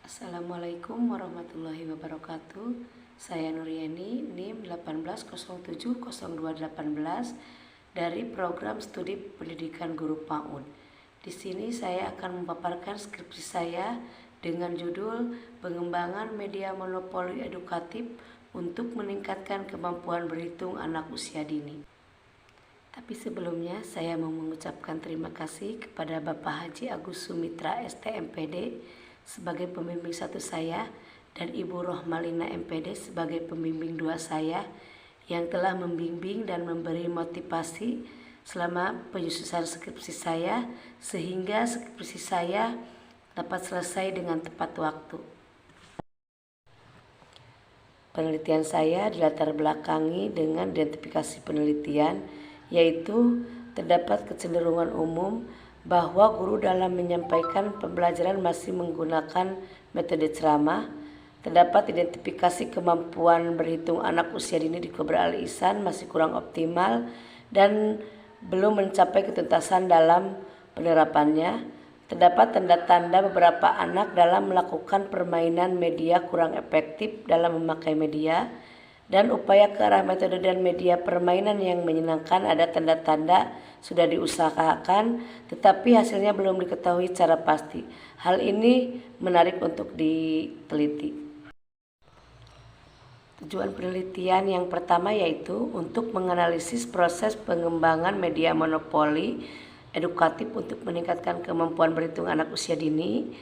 Assalamualaikum warahmatullahi wabarakatuh. Saya Nuriani, NIM 18070218 dari program studi pendidikan guru PAUD. Di sini saya akan memaparkan skripsi saya dengan judul Pengembangan Media Monopoli Edukatif untuk meningkatkan kemampuan berhitung anak usia dini. Tapi sebelumnya saya mau mengucapkan terima kasih kepada Bapak Haji Agus Sumitra STMPD sebagai pembimbing 1 saya dan Ibu Rohmalina MPD sebagai pembimbing 2 saya yang telah membimbing dan memberi motivasi selama penyusunan skripsi saya sehingga skripsi saya dapat selesai dengan tepat waktu. Penelitian saya dilatar belakangi dengan identifikasi penelitian, yaitu terdapat kecenderungan umum bahwa guru dalam menyampaikan pembelajaran masih menggunakan metode ceramah. Terdapat identifikasi kemampuan berhitung anak usia dini di Kober Al Ihsan masih kurang optimal dan belum mencapai ketuntasan dalam penerapannya. Terdapat tanda-tanda beberapa anak dalam melakukan permainan media kurang efektif dalam memakai media, dan upaya ke arah metode dan media permainan yang menyenangkan ada tanda-tanda sudah diusahakan, tetapi hasilnya belum diketahui secara pasti. Hal ini menarik untuk diteliti. Tujuan penelitian yang pertama yaitu untuk menganalisis proses pengembangan media monopoli edukatif untuk meningkatkan kemampuan berhitung anak usia dini.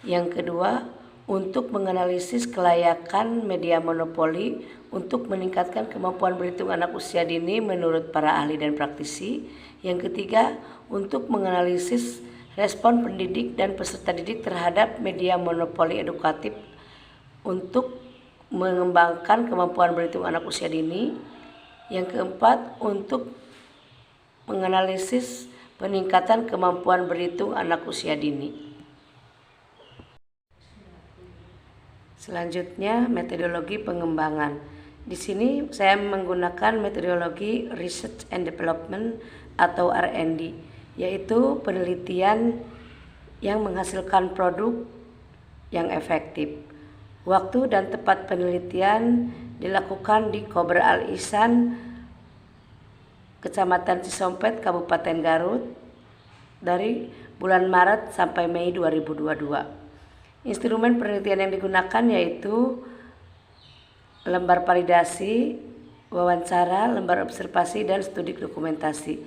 Yang kedua, untuk menganalisis kelayakan media monopoli untuk meningkatkan kemampuan berhitung anak usia dini menurut para ahli dan praktisi. Yang ketiga, untuk menganalisis respon pendidik dan peserta didik terhadap media monopoli edukatif untuk mengembangkan kemampuan berhitung anak usia dini. Yang keempat, untuk menganalisis peningkatan kemampuan berhitung anak usia dini. Selanjutnya, metodologi pengembangan. Di sini saya menggunakan metodologi Research and Development atau R&D, yaitu penelitian yang menghasilkan produk yang efektif. Waktu dan tempat penelitian dilakukan di Kober Al Ihsan, Kecamatan Cisompet, Kabupaten Garut, dari bulan Maret sampai Mei 2022. Instrumen penelitian yang digunakan yaitu lembar validasi, wawancara, lembar observasi, dan studi dokumentasi.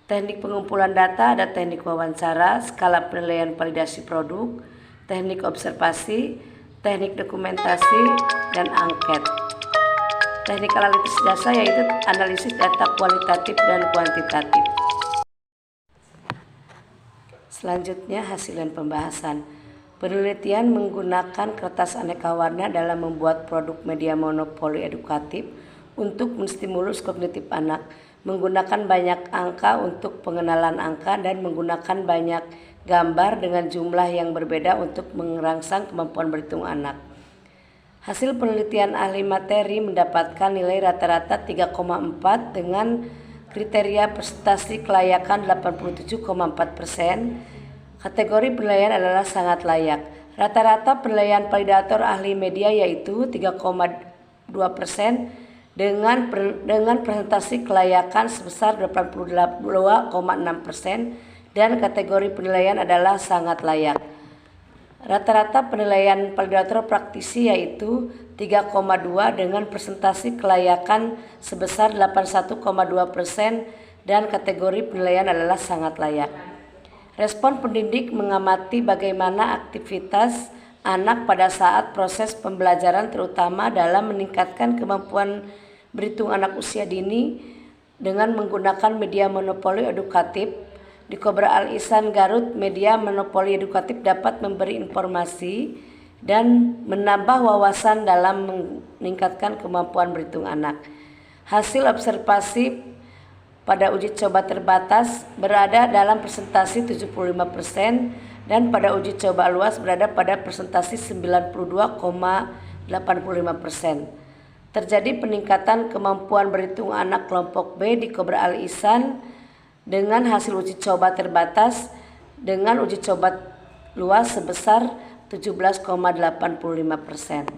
Teknik pengumpulan data ada teknik wawancara, skala penilaian validasi produk, teknik observasi, teknik dokumentasi, dan angket. Teknik analisis data yaitu analisis data kualitatif dan kuantitatif. Selanjutnya, hasil dan pembahasan. Penelitian menggunakan kertas aneka warna dalam membuat produk media monopoli edukatif untuk menstimulus kognitif anak, menggunakan banyak angka untuk pengenalan angka, dan menggunakan banyak gambar dengan jumlah yang berbeda untuk merangsang kemampuan berhitung anak. Hasil penelitian ahli materi mendapatkan nilai rata-rata 3,4 dengan kriteria prestasi kelayakan 87,4%. Kategori penilaian adalah sangat layak. Rata-rata penilaian validator ahli media yaitu 3,2% dengan presentasi kelayakan sebesar 82,6%, dan kategori penilaian adalah sangat layak. Rata-rata penilaian validator praktisi yaitu 3,2 dengan presentasi kelayakan sebesar 81,2%, dan kategori penilaian adalah sangat layak. Respon pendidik mengamati bagaimana aktivitas anak pada saat proses pembelajaran, terutama dalam meningkatkan kemampuan berhitung anak usia dini dengan menggunakan media monopoli edukatif. Di Kober Al Ihsan Garut, media monopoli edukatif dapat memberi informasi dan menambah wawasan dalam meningkatkan kemampuan berhitung anak. Hasil observasi pada uji coba terbatas berada dalam presentasi 75% dan pada uji coba luas berada pada presentasi 92,85%. Terjadi peningkatan kemampuan berhitung anak kelompok B di Kober Al Ihsan dengan hasil uji coba terbatas dengan uji coba luas sebesar 17,85%.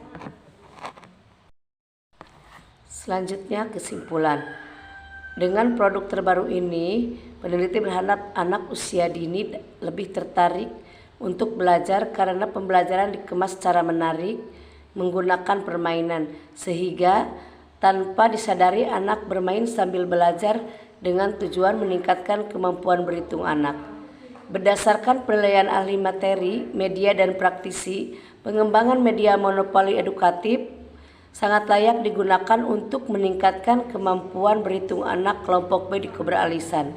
Selanjutnya kesimpulan. Dengan produk terbaru ini, peneliti berharap anak usia dini lebih tertarik untuk belajar karena pembelajaran dikemas secara menarik menggunakan permainan, sehingga tanpa disadari anak bermain sambil belajar dengan tujuan meningkatkan kemampuan berhitung anak. Berdasarkan penilaian ahli materi, media, dan praktisi, pengembangan media monopoli edukatif sangat layak digunakan untuk meningkatkan kemampuan berhitung anak kelompok B di Cobra Al-Ihsan.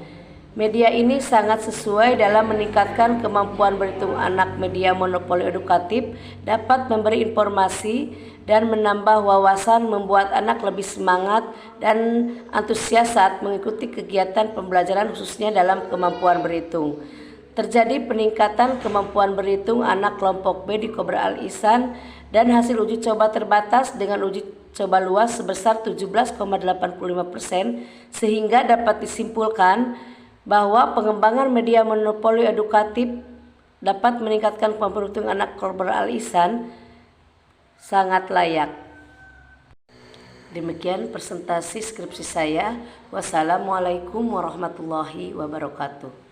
Media ini sangat sesuai dalam meningkatkan kemampuan berhitung anak. Media monopoli edukatif dapat memberi informasi dan menambah wawasan, membuat anak lebih semangat dan antusias saat mengikuti kegiatan pembelajaran, khususnya dalam kemampuan berhitung. Terjadi peningkatan kemampuan berhitung anak kelompok B di Cobra Al-Ihsan dan hasil uji coba terbatas dengan uji coba luas sebesar 17,85%, sehingga dapat disimpulkan bahwa pengembangan media monopoli edukatif dapat meningkatkan kemampuan berhitung anak Cobra Al-Ihsan sangat layak. Demikian presentasi skripsi saya. Wassalamualaikum warahmatullahi wabarakatuh.